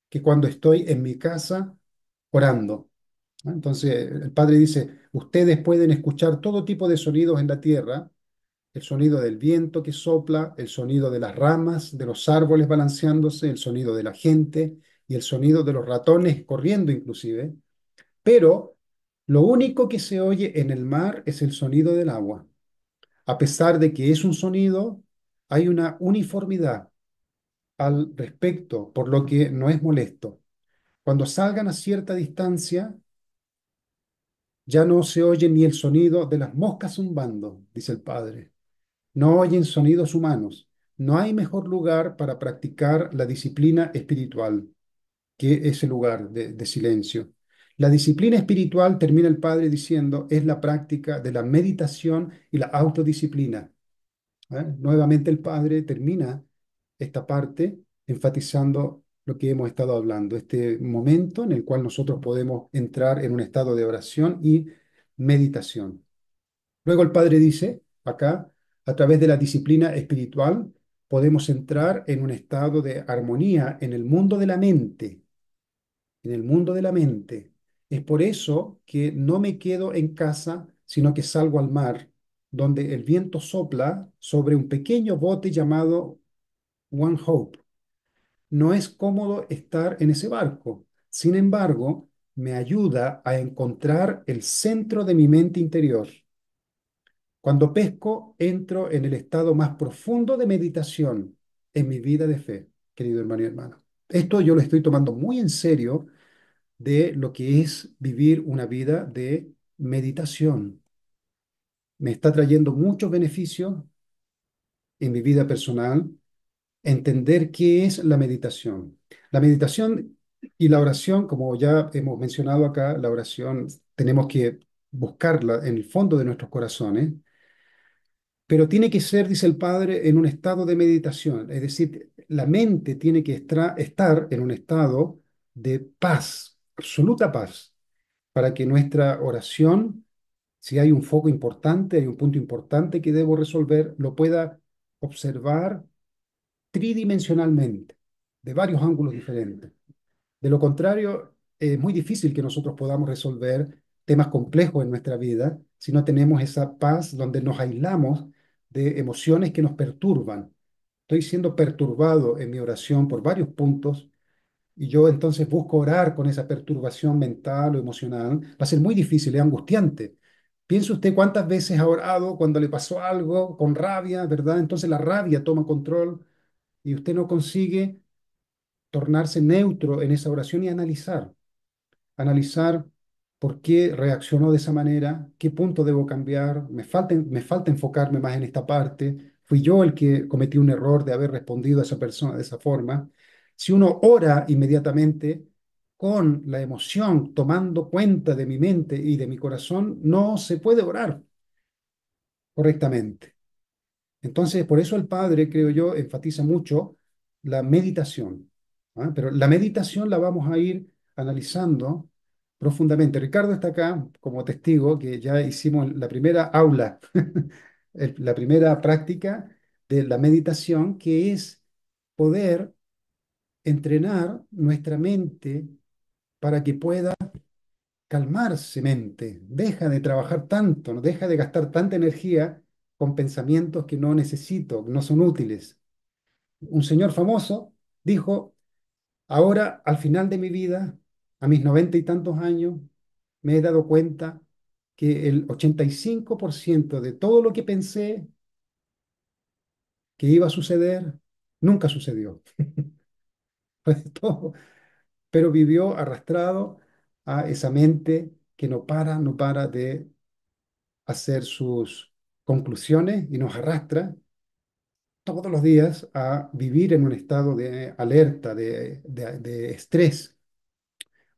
que cuando estoy en mi casa orando. ¿No? Entonces, el Padre dice, ustedes pueden escuchar todo tipo de sonidos en la tierra, el sonido del viento que sopla, el sonido de las ramas, de los árboles balanceándose, el sonido de la gente y el sonido de los ratones corriendo inclusive, pero lo único que se oye en el mar es el sonido del agua. A pesar de que es un sonido, hay una uniformidad al respecto, por lo que no es molesto. Cuando salgan a cierta distancia, ya no se oye ni el sonido de las moscas zumbando, dice el Padre. No oyen sonidos humanos. No hay mejor lugar para practicar la disciplina espiritual que ese lugar de silencio. La disciplina espiritual, termina el Padre diciendo, es la práctica de la meditación y la autodisciplina. ¿Eh? Nuevamente el Padre termina esta parte enfatizando lo que hemos estado hablando, este momento en el cual nosotros podemos entrar en un estado de oración y meditación. Luego el Padre dice, acá, a través de la disciplina espiritual, podemos entrar en un estado de armonía en el mundo de la mente, en el mundo de la mente. Es por eso que no me quedo en casa, sino que salgo al mar, donde el viento sopla sobre un pequeño bote llamado One Hope. No es cómodo estar en ese barco. Sin embargo, me ayuda a encontrar el centro de mi mente interior. Cuando pesco, entro en el estado más profundo de meditación en mi vida de fe, querido hermano y hermana. Esto yo lo estoy tomando muy en serio de lo que es vivir una vida de meditación. Me está trayendo muchos beneficios en mi vida personal entender qué es la meditación. La meditación y la oración, como ya hemos mencionado acá, la oración tenemos que buscarla en el fondo de nuestros corazones, pero tiene que ser, dice el Padre, en un estado de meditación. Es decir, la mente tiene que estar en un estado de paz, absoluta paz, para que nuestra oración, si hay un foco importante, hay un punto importante que debo resolver, lo pueda observar tridimensionalmente, de varios ángulos diferentes. De lo contrario, es muy difícil que nosotros podamos resolver temas complejos en nuestra vida si no tenemos esa paz donde nos aislamos de emociones que nos perturban. Estoy siendo perturbado en mi oración por varios puntos y yo entonces busco orar con esa perturbación mental o emocional. Va a ser muy difícil, es angustiante. Piense usted cuántas veces ha orado cuando le pasó algo con rabia, ¿verdad? Entonces la rabia toma control y usted no consigue tornarse neutro en esa oración y analizar por qué reaccionó de esa manera, qué punto debo cambiar, me falta enfocarme más en esta parte, fui yo el que cometí un error de haber respondido a esa persona de esa forma. Si uno ora inmediatamente con la emoción tomando cuenta de mi mente y de mi corazón, no se puede orar correctamente. Entonces, por eso el Padre, creo yo, enfatiza mucho la meditación. ¿Ah? Pero la meditación la vamos a ir analizando profundamente. Ricardo está acá como testigo que ya hicimos la primera aula, la primera práctica de la meditación, que es poder entrenar nuestra mente para que pueda calmarse mente, deja de trabajar tanto, no deja de gastar tanta energía con pensamientos que no necesito, que no son útiles. Un señor famoso dijo, ahora al final de mi vida, a mis 90 y tantos años, me he dado cuenta que el 85% de todo lo que pensé que iba a suceder, nunca sucedió. Fue de todo, pero vivió arrastrado a esa mente que no para de hacer sus conclusiones y nos arrastra todos los días a vivir en un estado de alerta, de estrés.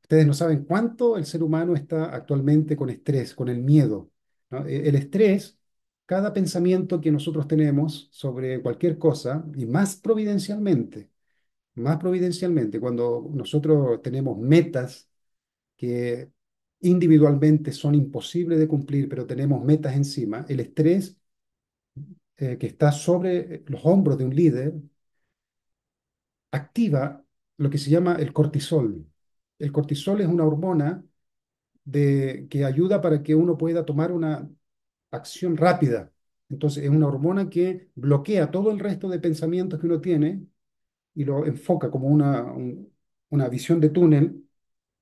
Ustedes no saben cuánto el ser humano está actualmente con estrés, con el miedo, ¿no? El estrés, cada pensamiento que nosotros tenemos sobre cualquier cosa, y más providencialmente, cuando nosotros tenemos metas que individualmente son imposibles de cumplir, pero tenemos metas encima, el estrés que está sobre los hombros de un líder activa lo que se llama el cortisol. El cortisol es una hormona que ayuda para que uno pueda tomar una acción rápida. Entonces, es una hormona que bloquea todo el resto de pensamientos que uno tiene y lo enfoca como una visión de túnel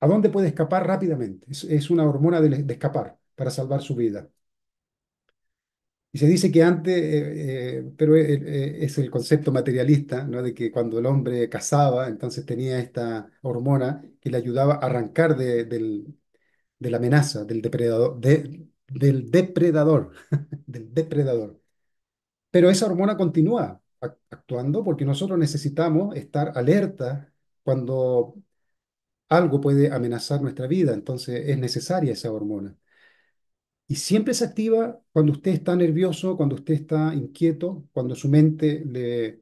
a dónde puede escapar rápidamente. Es una hormona de escapar para salvar su vida. Y se dice que antes, pero es el concepto materialista, ¿no? De que cuando el hombre cazaba, entonces tenía esta hormona que le ayudaba a arrancar de la amenaza, del depredador, del depredador. Pero esa hormona continúa actuando porque nosotros necesitamos estar alerta cuando algo puede amenazar nuestra vida, entonces es necesaria esa hormona. Y siempre se activa cuando usted está nervioso, cuando usted está inquieto, cuando su mente le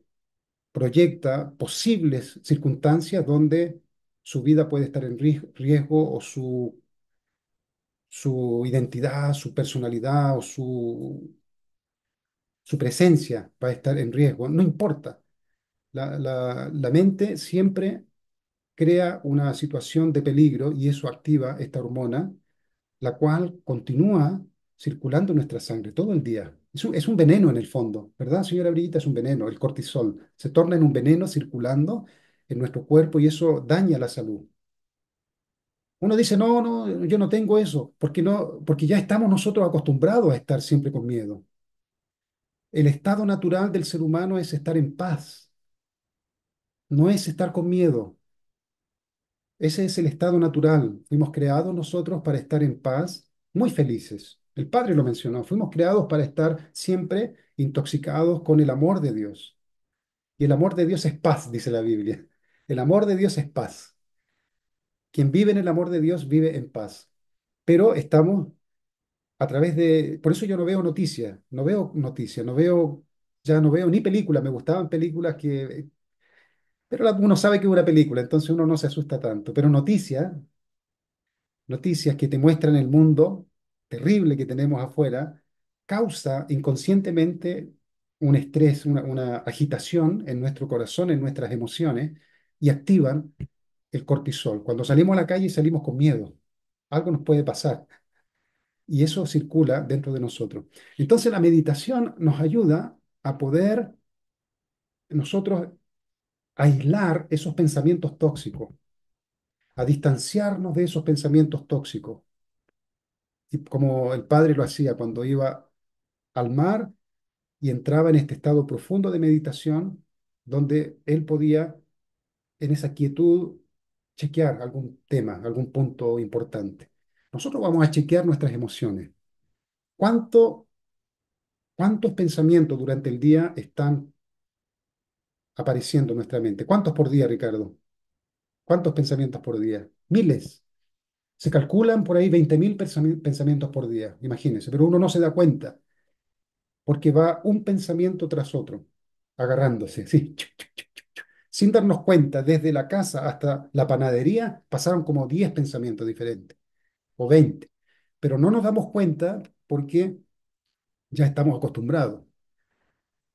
proyecta posibles circunstancias donde su vida puede estar en riesgo o su identidad, su personalidad o su presencia va a estar en riesgo. No importa. La mente siempre crea una situación de peligro y eso activa esta hormona, la cual continúa circulando en nuestra sangre todo el día. Es un veneno en el fondo, ¿verdad, señora Brillita? Es un veneno, el cortisol. Se torna en un veneno circulando en nuestro cuerpo y eso daña la salud. Uno dice, no, no, yo no tengo eso, porque no, porque ya estamos nosotros acostumbrados a estar siempre con miedo. El estado natural del ser humano es estar en paz, no es estar con miedo. Ese es el estado natural. Fuimos creados nosotros para estar en paz, muy felices. El Padre lo mencionó. Fuimos creados para estar siempre intoxicados con el amor de Dios. Y el amor de Dios es paz, dice la Biblia. El amor de Dios es paz. Quien vive en el amor de Dios vive en paz. Pero estamos a través de... Por eso yo no veo noticias, no veo noticias, ya no veo ni películas. Me gustaban películas que... Pero uno sabe que es una película, entonces uno no se asusta tanto. Pero noticias que te muestran el mundo terrible que tenemos afuera, causa inconscientemente un estrés, una agitación en nuestro corazón, en nuestras emociones, y activan el cortisol. Cuando salimos a la calle salimos con miedo, algo nos puede pasar, y eso circula dentro de nosotros. Entonces la meditación nos ayuda a poder nosotros aislar esos pensamientos tóxicos, a distanciarnos de esos pensamientos tóxicos. Y como el padre lo hacía cuando iba al mar y entraba en este estado profundo de meditación, donde él podía, en esa quietud, chequear algún tema, algún punto importante. Nosotros vamos a chequear nuestras emociones. ¿Cuánto, ¿Cuántos pensamientos durante el día están apareciendo en nuestra mente? ¿Cuántos por día, Ricardo? ¿Cuántos pensamientos por día? Miles. Se calculan por ahí 20.000 pensamientos por día, imagínense, pero uno no se da cuenta porque va un pensamiento tras otro, agarrándose, sí, sin darnos cuenta, desde la casa hasta la panadería pasaron como 10 pensamientos diferentes, o 20, pero no nos damos cuenta porque ya estamos acostumbrados.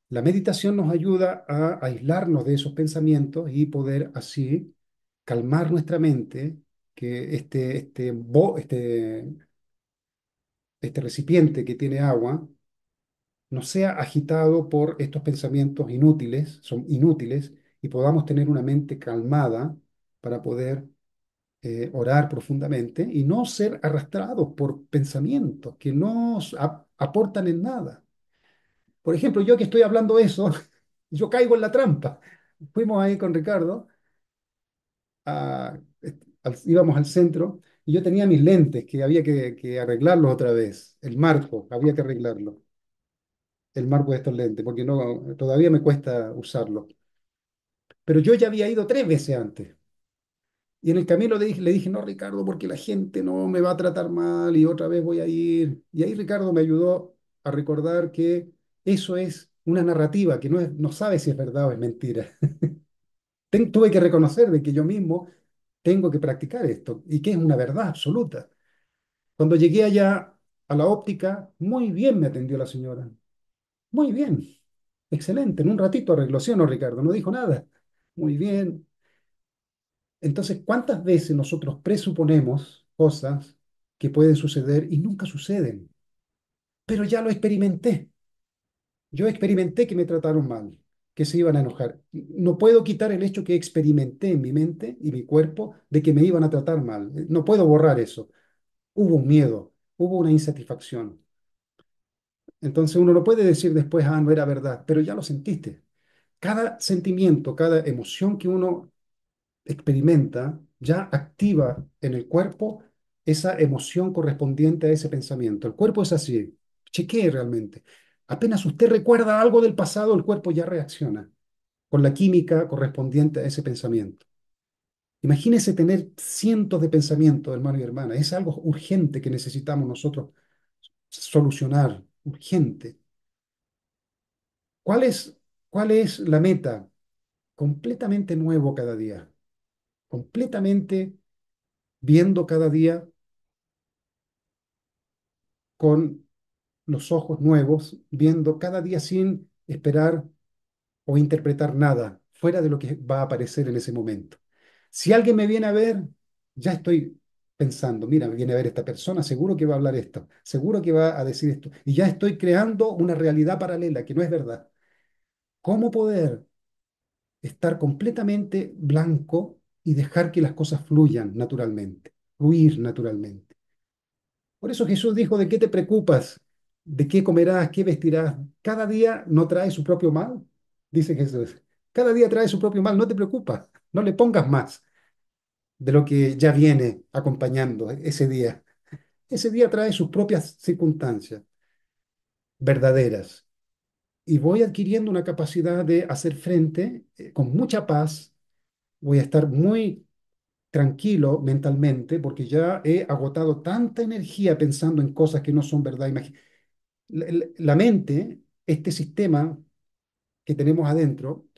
La meditación nos ayuda a aislarnos de esos pensamientos y poder así calmar nuestra mente, que este recipiente que tiene agua no sea agitado por estos pensamientos inútiles, son inútiles, y podamos tener una mente calmada para poder orar profundamente y no ser arrastrados por pensamientos que no aportan en nada. Por ejemplo, yo que estoy hablando eso, yo caigo en la trampa. Fuimos ahí con Ricardo, íbamos al centro Y yo tenía mis lentes que había que arreglarlos otra vez. El marco, había que arreglarlo. El marco de estos lentes, porque no, todavía me cuesta usarlo. Pero yo ya había ido 3 veces antes. Y en el camino le dije, no, Ricardo, porque la gente no me va a tratar mal y otra vez voy a ir. Y ahí Ricardo me ayudó a recordar que eso es una narrativa, que no sabe si es verdad o es mentira. Tuve que reconocer de que yo mismo tengo que practicar esto y que es una verdad absoluta. Cuando llegué allá a la óptica, muy bien me atendió la señora. Muy bien, excelente. En un ratito arregló, ¿sí o no, Ricardo? No dijo nada. Muy bien. Entonces, ¿cuántas veces nosotros presuponemos cosas que pueden suceder y nunca suceden? Pero ya lo experimenté. Yo experimenté que me trataron mal, que se iban a enojar. No puedo quitar el hecho que experimenté en mi mente y mi cuerpo de que me iban a tratar mal. No puedo borrar eso. Hubo un miedo, hubo una insatisfacción. Entonces uno no puede decir después, ah, no era verdad, pero ya lo sentiste. Cada sentimiento, cada emoción que uno experimenta, ya activa en el cuerpo esa emoción correspondiente a ese pensamiento. El cuerpo es así, chequee realmente. Apenas usted recuerda algo del pasado, el cuerpo ya reacciona con la química correspondiente a ese pensamiento. Imagínese tener cientos de pensamientos, hermano y hermana. Es algo urgente que necesitamos nosotros solucionar, urgente. ¿Cuál es, cuál es la meta? Completamente nuevo cada día, completamente viendo cada día con los ojos nuevos, viendo cada día sin esperar o interpretar nada fuera de lo que va a aparecer en ese momento. Si alguien me viene a ver, ya estoy pensando, mira, me viene a ver esta persona, seguro que va a hablar esto, seguro que va a decir esto, y ya estoy creando una realidad paralela que no es verdad. ¿Cómo poder estar completamente blanco y dejar que las cosas fluyan naturalmente, fluir naturalmente? Por eso Jesús dijo, ¿de qué te preocupas? ¿De qué comerás? ¿Qué vestirás? Cada día no trae su propio mal, dice Jesús. Cada día trae su propio mal, no te preocupas, no le pongas más de lo que ya viene acompañando ese día. Ese día trae sus propias circunstancias verdaderas y voy adquiriendo una capacidad de hacer frente con mucha paz, voy a estar muy tranquilo mentalmente porque ya he agotado tanta energía pensando en cosas que no son verdad. La mente, este sistema que tenemos adentro,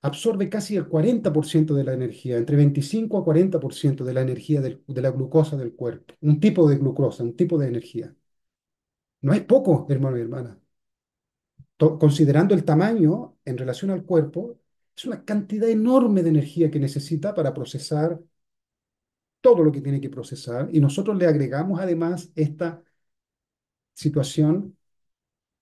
absorbe casi el 40% de la energía, entre 25 a 40% de la energía de la glucosa del cuerpo. Un tipo de glucosa, un tipo de energía. No es poco, hermano y hermana. Considerando el tamaño en relación al cuerpo, es una cantidad enorme de energía que necesita para procesar todo lo que tiene que procesar. Y nosotros le agregamos además esta situación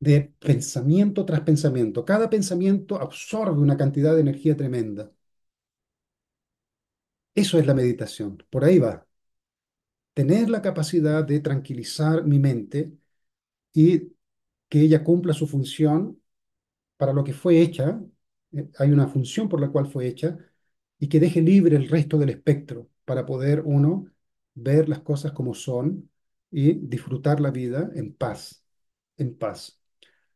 de pensamiento tras pensamiento. Cada pensamiento absorbe una cantidad de energía tremenda. Eso es la meditación. Por ahí va. Tener la capacidad de tranquilizar mi mente y que ella cumpla su función para lo que fue hecha. Hay una función por la cual fue hecha y que deje libre el resto del espectro para poder uno ver las cosas como son y disfrutar la vida en paz, en paz.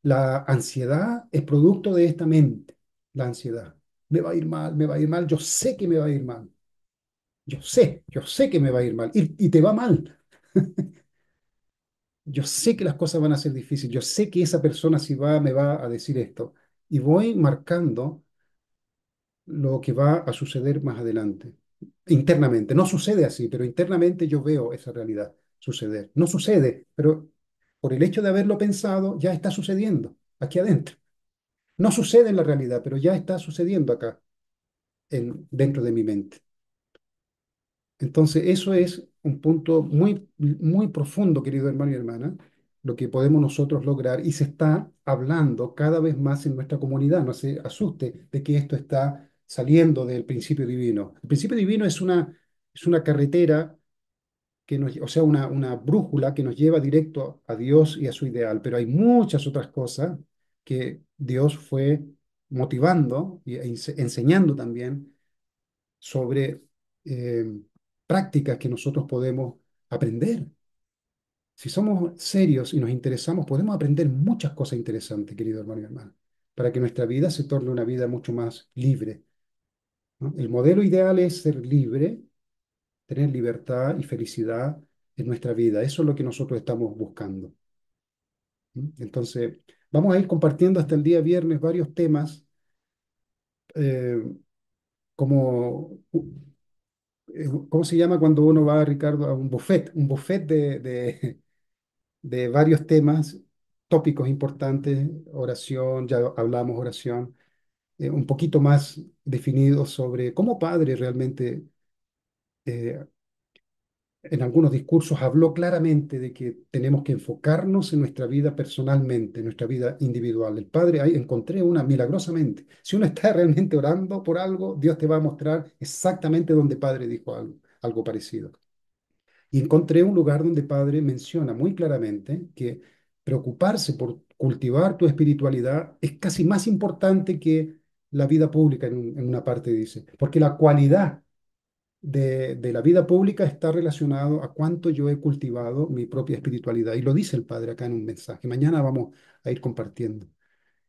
La ansiedad es producto de esta mente, la ansiedad. Me va a ir mal, me va a ir mal, yo sé que me va a ir mal, yo sé que me va a ir mal y te va mal. Yo sé que las cosas van a ser difíciles, yo sé que esa persona si va me va a decir esto y voy marcando lo que va a suceder más adelante, internamente. No sucede así, pero internamente yo veo esa realidad suceder. No sucede, pero por el hecho de haberlo pensado ya está sucediendo aquí adentro. No sucede en la realidad, pero ya está sucediendo acá, dentro de mi mente. Entonces, eso es un punto muy, muy profundo, querido hermano y hermana, lo que podemos nosotros lograr y se está hablando cada vez más en nuestra comunidad. No se asuste de que esto está saliendo del principio divino. El principio divino es una carretera que nos, o sea, una brújula que nos lleva directo a Dios y a su ideal, pero hay muchas otras cosas que Dios fue motivando y enseñando también sobre eh, prácticas que nosotros podemos aprender. Si somos serios y nos interesamos, podemos aprender muchas cosas interesantes, querido hermano y hermana, para que nuestra vida se torne una vida mucho más libre, ¿no? El modelo ideal es ser libre, tener libertad y felicidad en nuestra vida. Eso es lo que nosotros estamos buscando. ¿Mm? Entonces, vamos a ir compartiendo hasta el día viernes varios temas, eh, como, ¿cómo se llama cuando uno va, Ricardo, a un buffet de varios temas, tópicos importantes, oración, ya hablamos oración, un poquito más definidos sobre cómo padre realmente eh, en algunos discursos habló claramente de que tenemos que enfocarnos en nuestra vida personalmente, en nuestra vida individual. El Padre, ahí encontré una milagrosamente. Si uno está realmente orando por algo, Dios te va a mostrar exactamente donde Padre dijo algo parecido. Y encontré un lugar donde Padre menciona muy claramente que preocuparse por cultivar tu espiritualidad es casi más importante que la vida pública en una parte dice, porque la cualidad de la vida pública está relacionado a cuánto yo he cultivado mi propia espiritualidad. Y lo dice el Padre acá en un mensaje. Mañana vamos a ir compartiendo.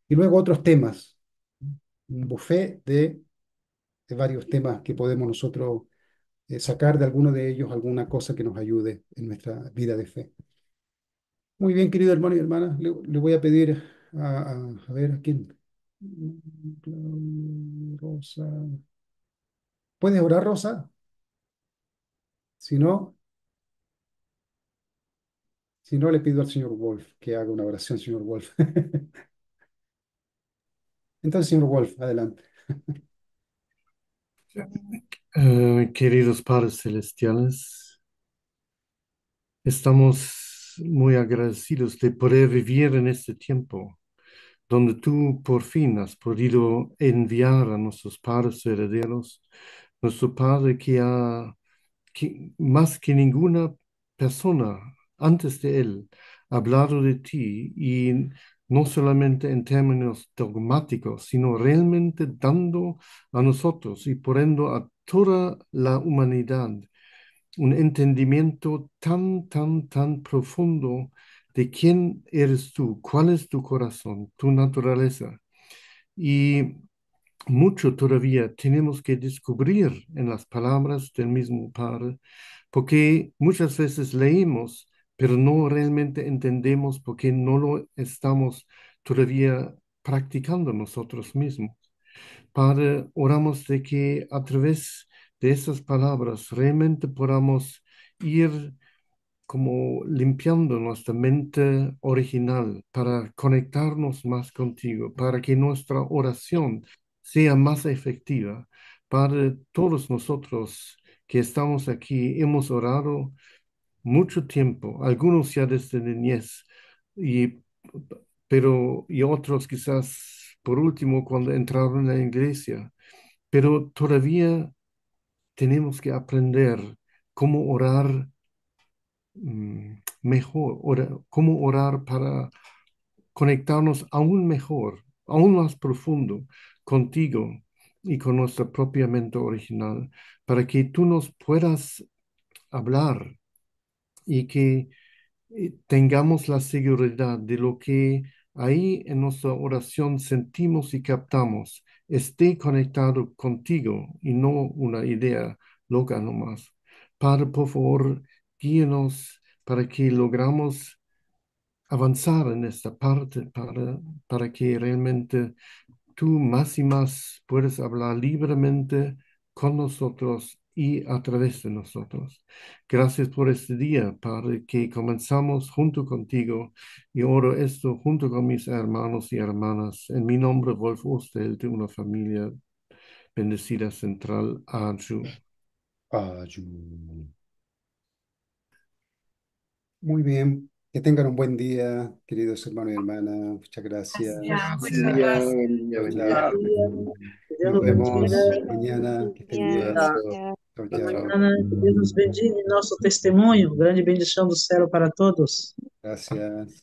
Y luego otros temas, un buffet de varios temas que podemos nosotros sacar de alguno de ellos alguna cosa que nos ayude en nuestra vida de fe. Muy bien, querido hermano y hermana, le voy a pedir a ver a quién. Rosa. ¿Puedes orar, Rosa? Si no, si no, le pido al señor Wolf que haga una oración, señor Wolf. Entonces, señor Wolf, adelante. Queridos padres celestiales, estamos muy agradecidos de poder vivir en este tiempo donde tú por fin has podido enviar a nuestros padres herederos, nuestro Padre que más que ninguna persona antes de él ha hablado de ti y no solamente en términos dogmáticos, sino realmente dando a nosotros y por ende a toda la humanidad un entendimiento tan profundo de quién eres tú, cuál es tu corazón, tu naturaleza. Y mucho todavía tenemos que descubrir en las palabras del mismo Padre, porque muchas veces leemos, pero no realmente entendemos porque no lo estamos todavía practicando nosotros mismos. Padre, oramos de que a través de esas palabras realmente podamos ir como limpiando nuestra mente original para conectarnos más contigo, para que nuestra oración sea más efectiva. Padre, todos nosotros que estamos aquí hemos orado mucho tiempo, algunos ya desde niñez, y, y otros quizás por último cuando entraron en la iglesia, pero todavía tenemos que aprender cómo orar mejor, cómo orar para conectarnos aún mejor, aún más profundo contigo y con nuestra propia mente original, para que tú nos puedas hablar y que tengamos la seguridad de lo que ahí en nuestra oración sentimos y captamos esté conectado contigo y no una idea loca nomás. Padre, por favor, guíenos para que logramos avanzar en esta parte para que realmente tú más y más puedes hablar libremente con nosotros y a través de nosotros. Gracias por este día, Padre, que comenzamos junto contigo y oro esto junto con mis hermanos y hermanas. En mi nombre, Wolf Ostel, de una familia bendecida central. Aju. Ayú. Muy bien. Que tengan un buen día, queridos hermanos y hermanas. Muchas gracias. Buen día, buen día, Chao, buen chao. día. Que Deus Nos nos vemos bendiga. mañana. Que estén bien. Abrazo. Chao, chao. Amanhã, que Deus nos bendiga em nosso testemunho. Grande bendição do céu para todos. Gracias.